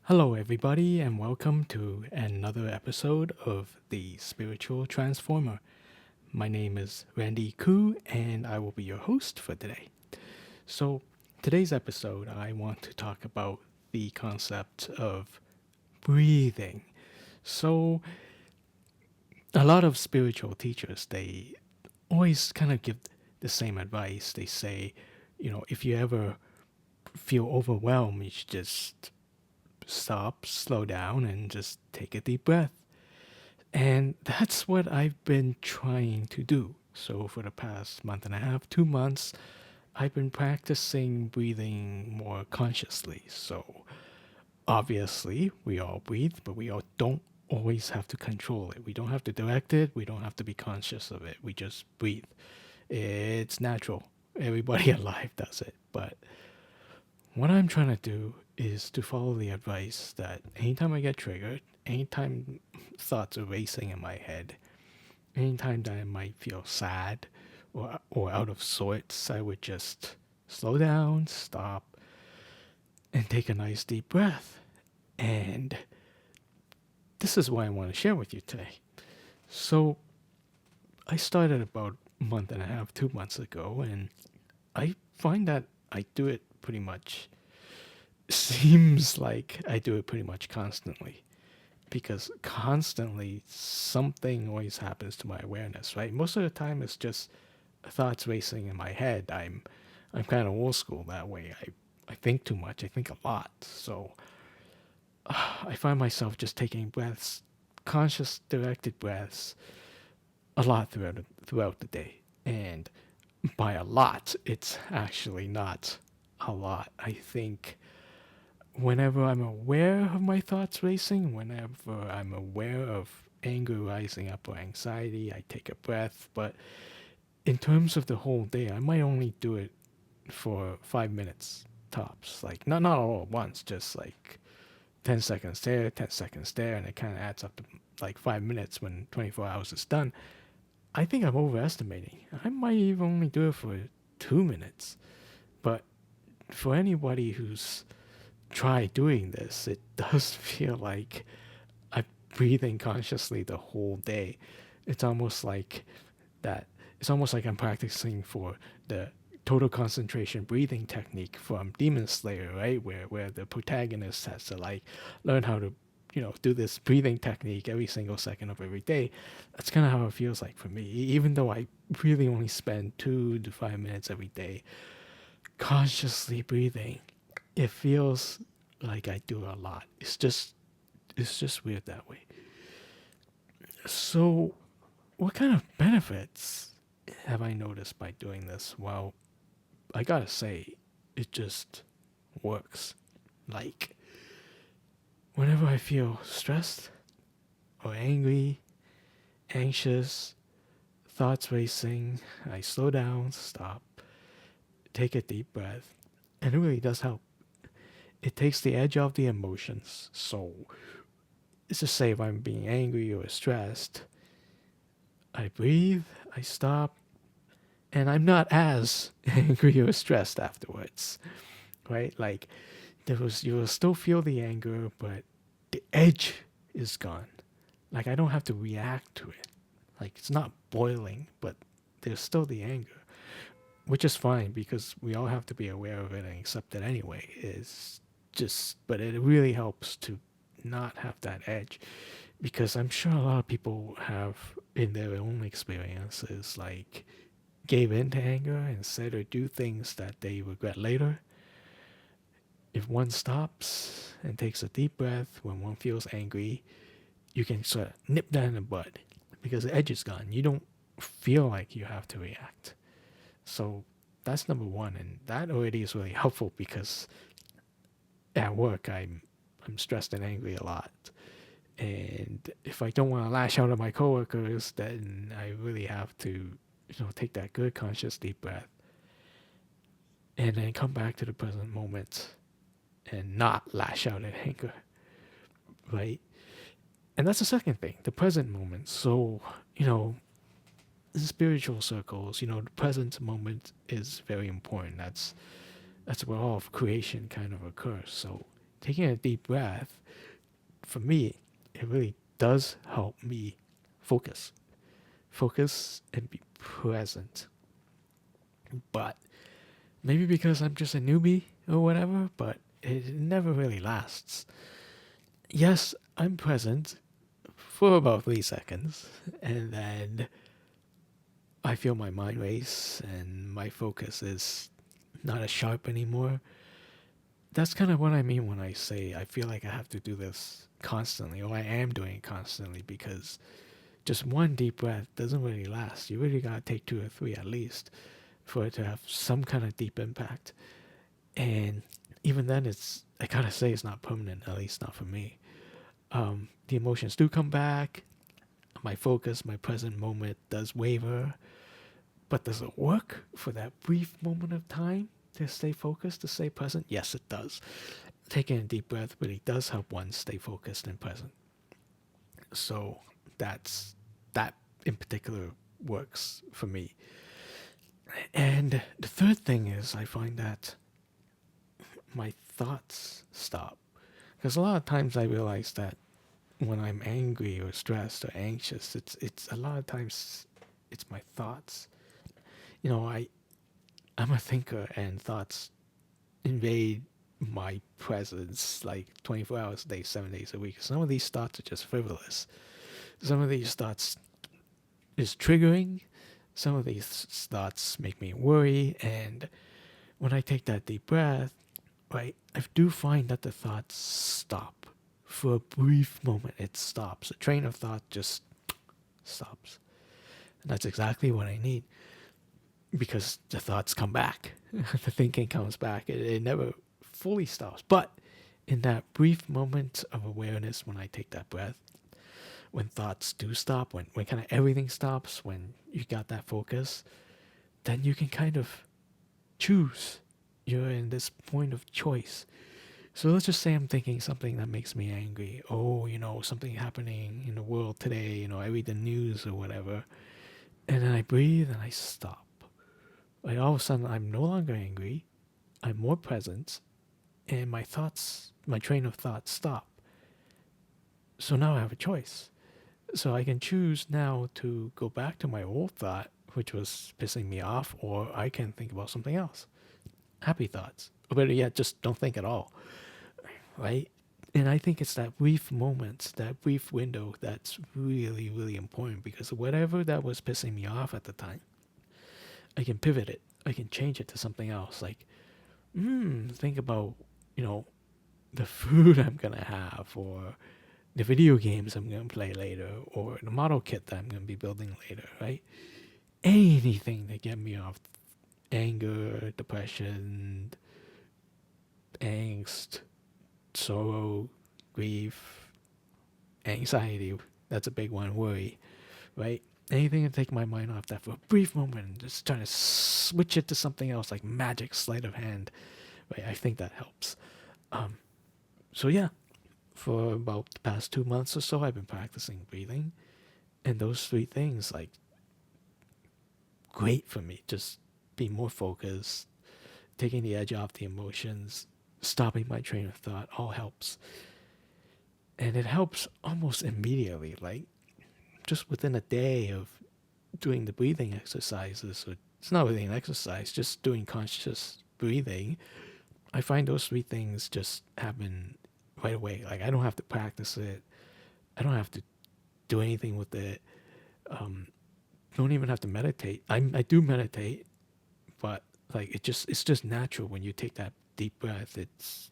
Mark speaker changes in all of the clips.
Speaker 1: Hello, everybody, and welcome to another episode of The Spiritual Transformer. My name is Randy Koo, and I will be your host for today. So, today's episode, I want to talk about the concept of breathing. So, a lot of spiritual teachers, they always kind of give the same advice. They say, if you ever feel overwhelmed, you should just stop, slow down, and just take a deep breath. And that's what I've been trying to do. So, for the past month and a half, 2 months, I've been practicing breathing more consciously. So, obviously, we all breathe, but we all don't always have to control it. We don't have to direct it. We don't have to be conscious of it. We just breathe. It's natural. Everybody alive does it. But what I'm trying to do is to follow the advice that anytime I get triggered, anytime thoughts are racing in my head, anytime that I might feel sad or out of sorts, I would just slow down, stop, and take a nice deep breath. And this is what I want to share with you today. So, I started about a month and a half, 2 months ago, and I find that I do it pretty much, seems like I do it pretty much constantly. Because constantly something always happens to my awareness, right? Most of the time it's just thoughts racing in my head. I'm kind of old school that way. I think too much. I think a lot. So I find myself just taking breaths, conscious directed breaths, a lot throughout the day. And by a lot, it's actually not a lot. I think whenever I'm aware of my thoughts racing, whenever I'm aware of anger rising up or anxiety, I take a breath. But in terms of the whole day, I might only do it for 5 minutes tops. Like not all at once, just like 10 seconds there, 10 seconds there, and it kind of adds up to like 5 minutes when 24 hours is done. I think I'm overestimating. I might even only do it for 2 minutes. But for anybody who's tried doing this, it does feel like I'm breathing consciously the whole day. It's almost like that. It's almost like I'm practicing for the total concentration breathing technique from Demon Slayer, right? Where the protagonist has to like learn how to do this breathing technique every single second of every day. That's kind of how it feels like for me. Even though I really only spend 2 to 5 minutes every day consciously breathing, it feels like I do a lot. It's just weird that way. So, what kind of benefits have I noticed by doing this? Well, I gotta say, it just works. Like, whenever I feel stressed or angry, anxious, thoughts racing, I slow down, stop, take a deep breath, and it really does help. It takes the edge off the emotions. So, let's just say if I'm being angry or stressed, I breathe, I stop, and I'm not as angry or stressed afterwards, right? Like you will still feel the anger, but the edge is gone. Like I don't have to react to it. Like it's not boiling, but there's still the anger, which is fine because we all have to be aware of it and accept it anyway. Is just, but it really helps to not have that edge because I'm sure a lot of people have in their own experiences like gave in to anger and said or do things that they regret later. If one stops and takes a deep breath when one feels angry, you can sort of nip that in the bud because the edge is gone. You don't feel like you have to react. So that's number one, and that already is really helpful because at work I'm stressed and angry a lot. And if I don't want to lash out at my coworkers, then I really have to, take that good conscious deep breath and then come back to the present moment and not lash out at anger, right? And that's the second thing, the present moment. So, in spiritual circles, the present moment is very important. That's where all of creation kind of occurs. So taking a deep breath, for me, it really does help me focus. Focus and be present. But maybe because I'm just a newbie or whatever, but it never really lasts. Yes, I'm present for about 3 seconds, and then I feel my mind race and my focus is not as sharp anymore. That's kind of what I mean when I say I feel like I have to do this constantly, or I am doing it constantly, because just one deep breath doesn't really last. You really gotta take two or three at least for it to have some kind of deep impact. And even then, I gotta say it's not permanent, at least not for me. The emotions do come back. My focus, my present moment does waver. But does it work for that brief moment of time to stay focused, to stay present? Yes, it does. Taking a deep breath really does help one stay focused and present. So that in particular works for me. And the third thing is I find that my thoughts stop. Because a lot of times I realize that when I'm angry or stressed or anxious, it's a lot of times it's my thoughts. I'm a thinker, and thoughts invade my presence like 24 hours a day, 7 days a week. Some of these thoughts are just frivolous. Some of these thoughts is triggering. Some of these thoughts make me worry. And when I take that deep breath, right, I do find that the thoughts stop. For a brief moment, it stops. A train of thought just stops. And that's exactly what I need, because the thoughts come back. The thinking comes back. It never fully stops. But in that brief moment of awareness, when I take that breath, when thoughts do stop, when kind of everything stops, when you got that focus, then you can kind of choose. You're in this point of choice. So let's just say I'm thinking something that makes me angry. Oh, something happening in the world today. I read the news or whatever. And then I breathe and I stop. Like all of a sudden, I'm no longer angry. I'm more present. And my train of thoughts stop. So now I have a choice. So I can choose now to go back to my old thought, which was pissing me off, or I can think about something else. Happy thoughts. Or better yet, just don't think at all. Right? And I think it's that brief moment, that brief window that's really, really important, because whatever that was pissing me off at the time, I can pivot it. I can change it to something else. Like, think about, the food I'm going to have, or the video games I'm going to play later, or the model kit that I'm going to be building later, right? Anything to get me off anger, depression, angst, sorrow, grief, anxiety. That's a big one. Worry, right? Anything to take my mind off that for a brief moment and just trying to switch it to something else, like magic sleight of hand, right? I think that helps. So yeah, for about the past 2 months or so, I've been practicing breathing, and those three things, like, great for me. Just be more focused, taking the edge off the emotions, stopping my train of thought, all helps. And it helps almost immediately, like just within a day of doing the breathing exercises. Or it's not really an exercise, just doing conscious breathing. I find those three things just happen right away. Like, I don't have to practice it. I don't have to do anything with it. Don't even have to meditate. I do meditate, but like it's just natural when you take that deep breath. It's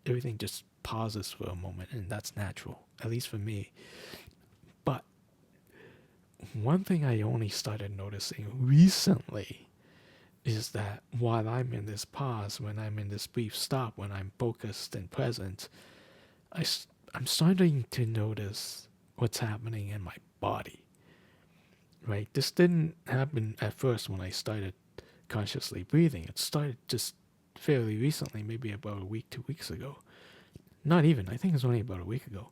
Speaker 1: everything just pauses for a moment, and that's natural, at least for me. But one thing I only started noticing recently is that while I'm in this pause, when I'm in this brief stop, when I'm focused and present, I'm starting to notice what's happening in my body. Right? This didn't happen at first when I started consciously breathing. It started just fairly recently, maybe about a week, 2 weeks ago. Not even, I think it's only about a week ago.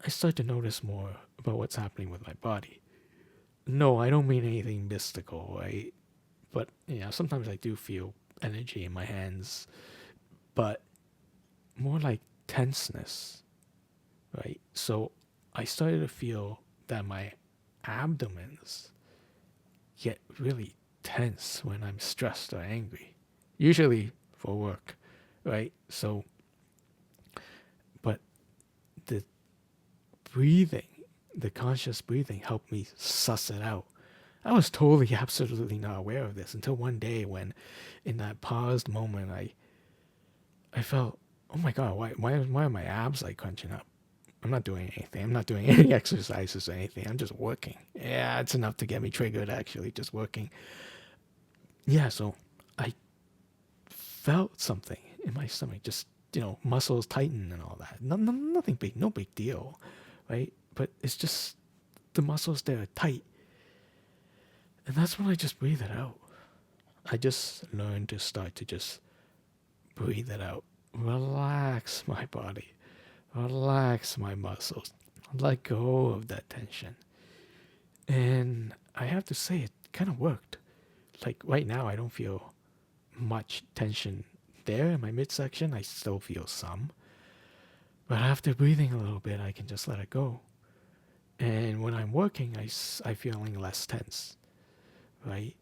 Speaker 1: I started to notice more about what's happening with my body. No, I don't mean anything mystical, right? But, sometimes I do feel energy in my hands, but more like tenseness, right? So I started to feel that my abdomens get really tense when I'm stressed or angry, usually for work, right? So, but the breathing, the conscious breathing helped me suss it out. I was totally, absolutely not aware of this until one day when, in that paused moment, I felt, oh my God, why are my abs like crunching up? I'm not doing anything. I'm not doing any exercises or anything. I'm just working. Yeah, it's enough to get me triggered, actually, just working. Yeah, so I felt something in my stomach, just, muscles tighten and all that. Nothing big, no big deal, right? But it's just the muscles there are tight. And that's when I just breathe it out. I just learned to start to just breathe it out. Relax my body. Relax my muscles. Let go of that tension. And I have to say, it kind of worked. Like right now, I don't feel much tension there in my midsection. I still feel some. But after breathing a little bit, I can just let it go. And when I'm working, I'm feeling less tense, right?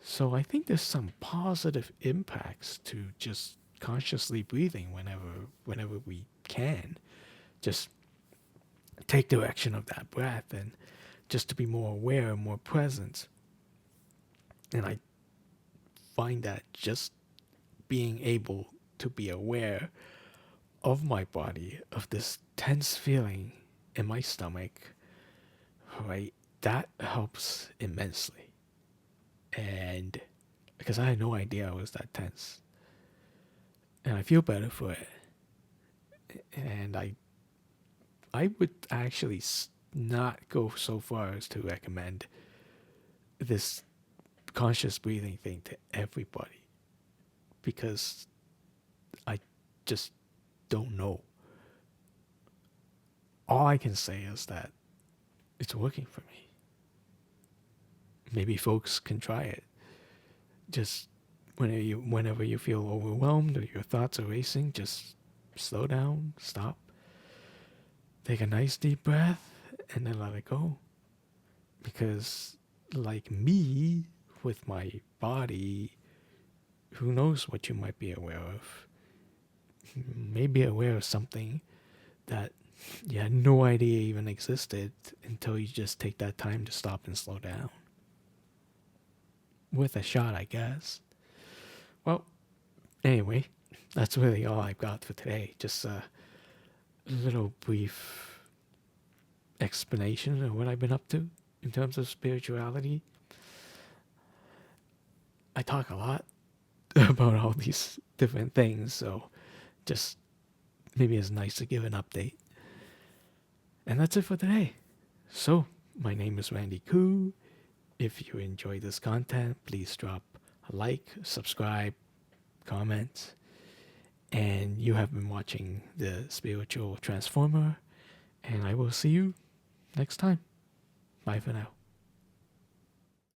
Speaker 1: So I think there's some positive impacts to just consciously breathing whenever we can. Just take direction of that breath and just to be more aware, more present. And I find that just being able to be aware of my body, of this tense feeling in my stomach, right, that helps immensely. And because I had no idea I was that tense. And I feel better for it. And I would actually not go so far as to recommend this conscious breathing thing to everybody because I just don't know. All I can say is that it's working for me. Maybe folks can try it. Just whenever you feel overwhelmed or your thoughts are racing, just slow down, stop, take a nice deep breath, and then let it go. Because like me, with my body, who knows what you might be aware of. Maybe aware of something that you had no idea even existed until you just take that time to stop and slow down. Worth a shot, I guess. Well, anyway, that's really all I've got for today. Just a little brief explanation of what I've been up to in terms of spirituality. I talk a lot about all these different things, so just maybe it's nice to give an update. And that's it for today. So, my name is Randy Koo. If you enjoy this content, please drop a like, subscribe, comment. And you have been watching the Spiritual Transformer, and I will see you next time. Bye for now.